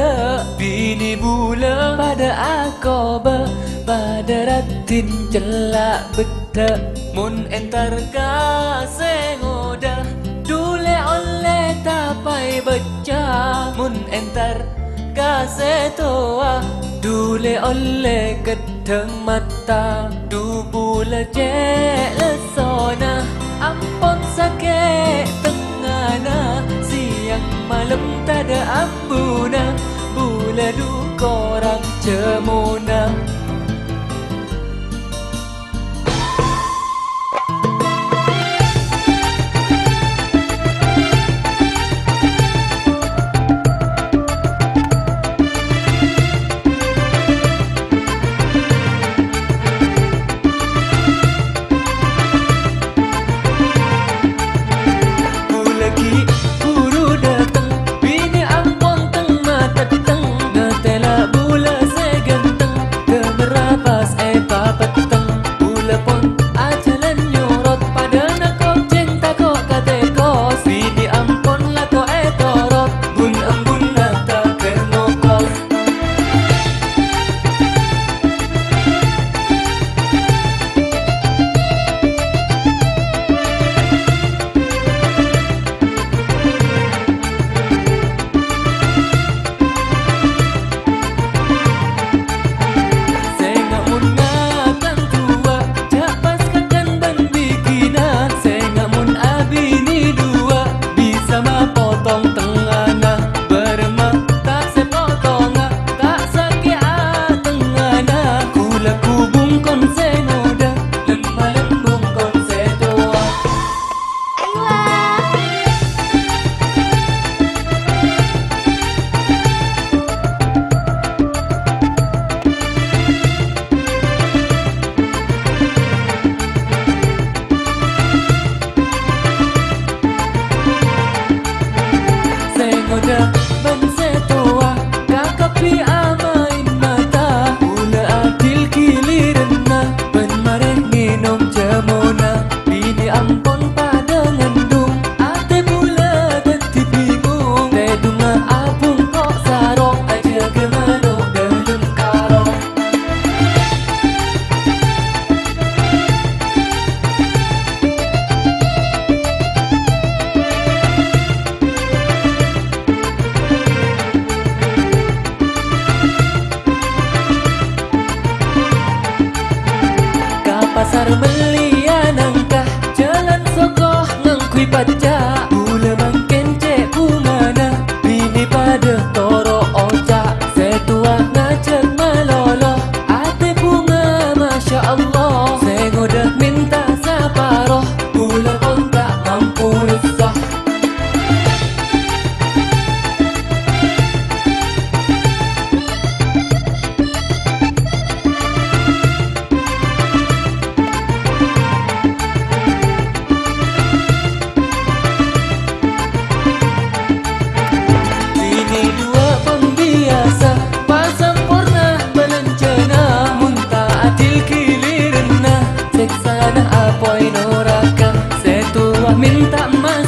bula, bini bula pada akoba, pada ratin celak beta. Mun entar kasih ngoda, dule oleh tapai beca. Mun entar kasih toa, dule oleh gedeng mata. Du bula cek lesona, ampun sakit tengana. Siang malam tak ada ambuna, bula du korang cemuna. Pasar melia nangkah, jalan sokoh ngangkui pajak. Bula makin cek bungana, bini pada toro ocak. Setua ngajak malolo, ate bunga Masya Allah. Sengodah minta saparoh, bula pun tak mampu resah. Minta emas